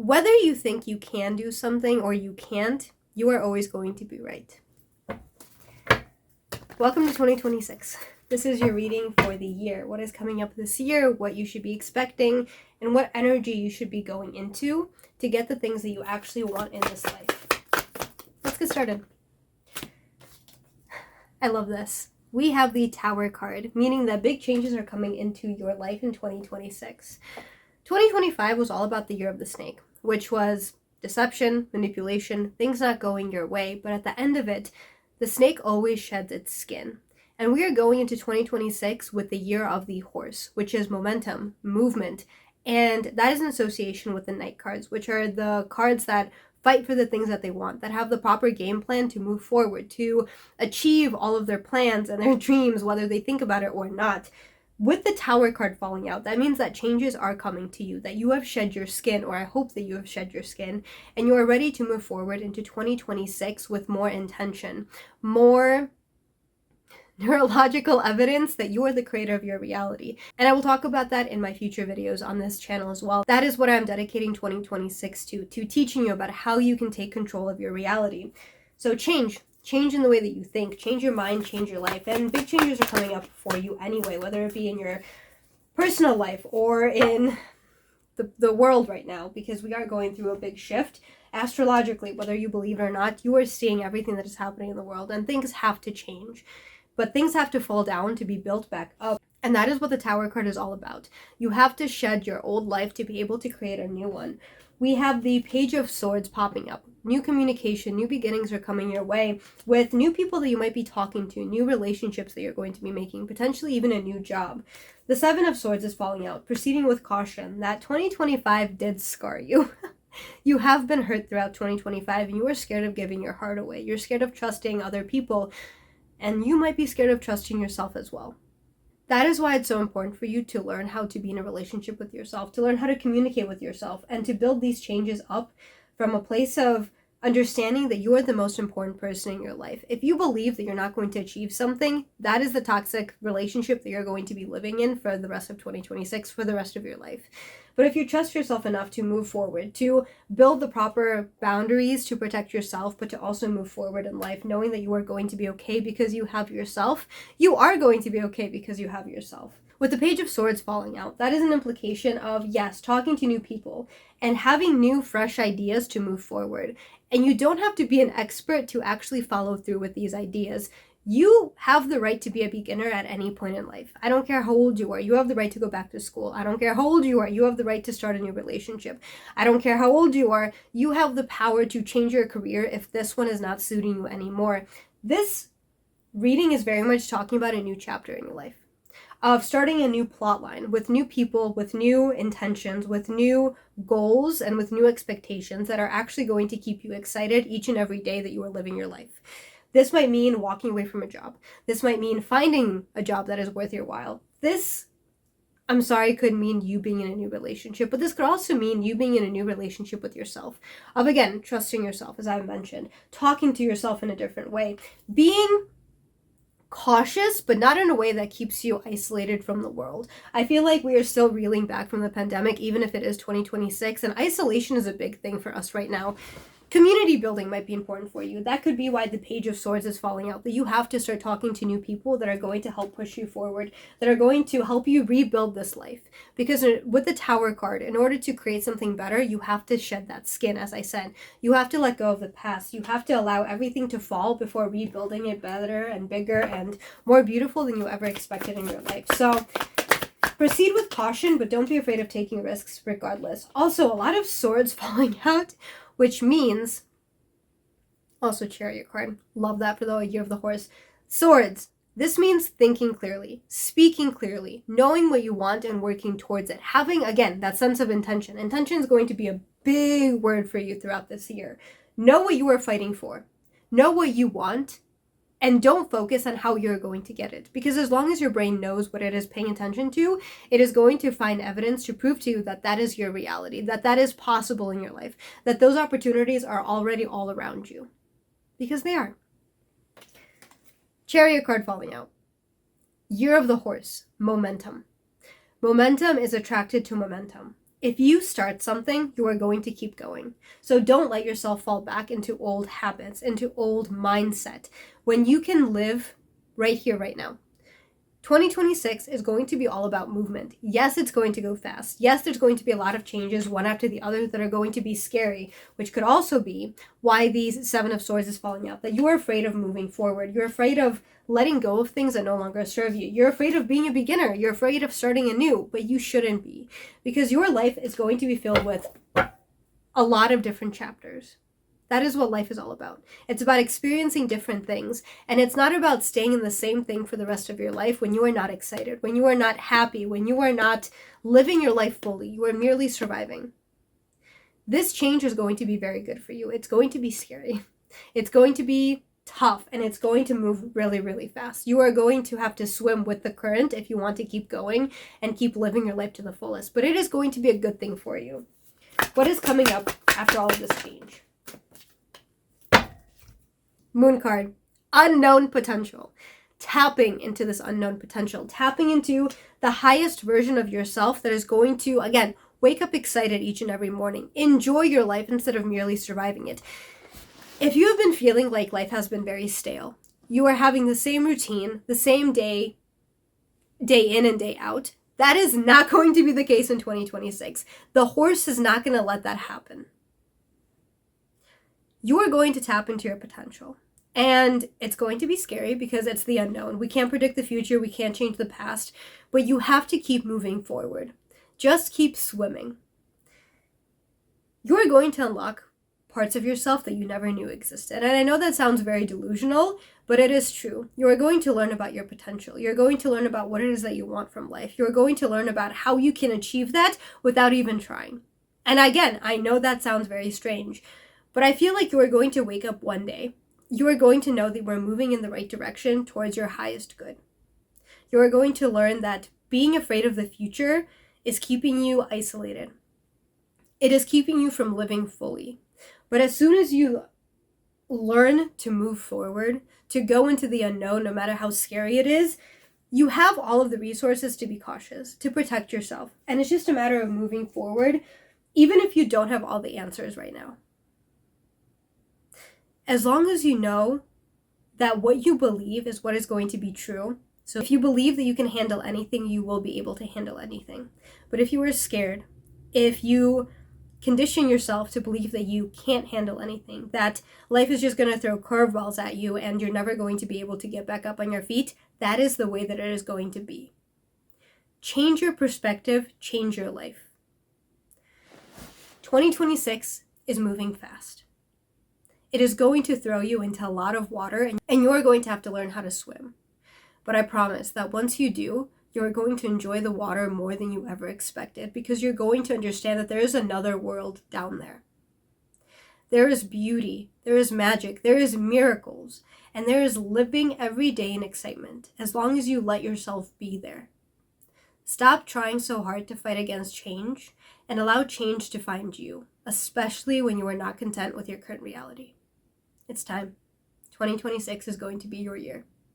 Whether you think you can do something or you can't, you are always going to be right. Welcome to 2026. This is your reading for the year. What is coming up this year, what you should be expecting, and what energy you should be going into to get the things that you actually want in this life. Let's get started. I love this. We have the Tower card, meaning that big changes are coming into your life in 2026. 2025 was all about the year of the snake, which was deception, manipulation, things not going your way, but at the end of it, the snake always sheds its skin. And we are going into 2026 with the year of the horse, which is momentum, movement, and that is in association with the knight cards, which are the cards that fight for the things that they want, that have the proper game plan to move forward, to achieve all of their plans and their dreams, whether they think about it or not. With the Tower card falling out, that means that changes are coming to you, that you have shed your skin, or I hope that you have shed your skin, and you are ready to move forward into 2026 with more intention, more neurological evidence that you are the creator of your reality. And I will talk about that in my future videos on this channel as well. That is what I'm dedicating 2026 to teaching you about how you can take control of your reality. So change in the way that you think, change your mind, change your life, and big changes are coming up for you anyway, whether it be in your personal life or in the world right now, because we are going through a big shift astrologically. Whether you believe it or not, you are seeing everything that is happening in the world, and things have to change, but things have to fall down to be built back up. And that is what the Tower card is all about. You have to shed your old life to be able to create a new one. We have the Page of Swords popping up. New communication, new beginnings are coming your way with new people that you might be talking to, new relationships that you're going to be making, potentially even a new job. The Seven of Swords is falling out, proceeding with caution. That 2025 did scar you. You have been hurt throughout 2025, and you are scared of giving your heart away. You're scared of trusting other people, and you might be scared of trusting yourself as well. That is why it's so important for you to learn how to be in a relationship with yourself, to learn how to communicate with yourself, and to build these changes up from a place of understanding that you are the most important person in your life. If you believe that you're not going to achieve something, that is the toxic relationship that you're going to be living in for the rest of 2026, for the rest of your life. But if you trust yourself enough to move forward, to build the proper boundaries to protect yourself, but to also move forward in life, knowing that you are going to be okay because you have yourself, you are going to be okay because you have yourself. With the Page of Swords falling out, that is an implication of, yes, talking to new people and having new, fresh ideas to move forward. And you don't have to be an expert to actually follow through with these ideas. You have the right to be a beginner at any point in life. I don't care how old you are. You have the right to go back to school. I don't care how old you are. You have the right to start a new relationship. I don't care how old you are. You have the power to change your career if this one is not suiting you anymore. This reading is very much talking about a new chapter in your life, of starting a new plot line with new people, with new intentions, with new goals, and with new expectations that are actually going to keep you excited each and every day that you are living your life. This might mean walking away from a job. This might mean finding a job that is worth your while. This, I'm sorry, could mean you being in a new relationship, but this could also mean you being in a new relationship with yourself. Of, again, trusting yourself, as I mentioned, talking to yourself in a different way, being cautious, but not in a way that keeps you isolated from the world. I feel like we are still reeling back from the pandemic, even if it is 2026, and isolation is a big thing for us right now. Community building might be important for you. That could be why the Page of Swords is falling out, that you have to start talking to new people that are going to help push you forward, that are going to help you rebuild this life. Because with the Tower card, in order to create something better, you have to shed that skin, as I said. You have to let go of the past. You have to allow everything to fall before rebuilding it better and bigger and more beautiful than you ever expected in your life. So proceed with caution, but don't be afraid of taking risks regardless. Also, a lot of swords falling out, which means, also Chariot card, love that for the year of the horse. Swords, this means thinking clearly, speaking clearly, knowing what you want and working towards it. Having, again, that sense of intention. Intention is going to be a big word for you throughout this year. Know what you are fighting for. Know what you want, and don't focus on how you're going to get it. Because as long as your brain knows what it is paying attention to, it is going to find evidence to prove to you that that is your reality, that that is possible in your life, that those opportunities are already all around you. Because they are. Chariot card falling out. Year of the horse. Momentum. Momentum is attracted to momentum. If you start something, you are going to keep going. So don't let yourself fall back into old habits, into old mindset, when you can live right here, right now. 2026 is going to be all about movement. Yes, it's going to go fast. Yes, there's going to be a lot of changes, one after the other, that are going to be scary, which could also be why these Seven of Swords is falling out, that you are afraid of moving forward. You're afraid of letting go of things that no longer serve you. You're afraid of being a beginner. You're afraid of starting anew, but you shouldn't be, because your life is going to be filled with a lot of different chapters. That is what life is all about. It's about experiencing different things. And it's not about staying in the same thing for the rest of your life when you are not excited, when you are not happy, when you are not living your life fully. You are merely surviving. This change is going to be very good for you. It's going to be scary. It's going to be tough, and it's going to move really, really fast. You are going to have to swim with the current if you want to keep going and keep living your life to the fullest. But it is going to be a good thing for you. What is coming up after all of this change? Moon card, unknown potential. Tapping into this unknown potential, tapping into the highest version of yourself that is going to, again, wake up excited each and every morning. Enjoy your life instead of merely surviving it. If you have been feeling like life has been very stale, you are having the same routine, the same day in and day out, that is not going to be the case in 2026. The horse is not going to let that happen. You are going to tap into your potential. And it's going to be scary because it's the unknown. We can't predict the future. We can't change the past. But you have to keep moving forward. Just keep swimming. You are going to unlock parts of yourself that you never knew existed. And I know that sounds very delusional, but it is true. You are going to learn about your potential. You're going to learn about what it is that you want from life. You're going to learn about how you can achieve that without even trying. And again, I know that sounds very strange, but I feel like you are going to wake up one day. You are going to know that we're moving in the right direction towards your highest good. You are going to learn that being afraid of the future is keeping you isolated. It is keeping you from living fully. But as soon as you learn to move forward, to go into the unknown, no matter how scary it is, you have all of the resources to be cautious, to protect yourself. And it's just a matter of moving forward, even if you don't have all the answers right now. As long as you know that what you believe is what is going to be true. So if you believe that you can handle anything, you will be able to handle anything. But if you are scared, if you condition yourself to believe that you can't handle anything, that life is just going to throw curveballs at you and you're never going to be able to get back up on your feet, that is the way that it is going to be. Change your perspective, change your life. 2026 is moving fast. It is going to throw you into a lot of water, and you are going to have to learn how to swim. But I promise that once you do, you're going to enjoy the water more than you ever expected, because you're going to understand that there is another world down there. There is beauty, there is magic, there is miracles, and there is living every day in excitement, as long as you let yourself be there. Stop trying so hard to fight against change, and allow change to find you, especially when you are not content with your current reality. It's time. 2026 is going to be your year.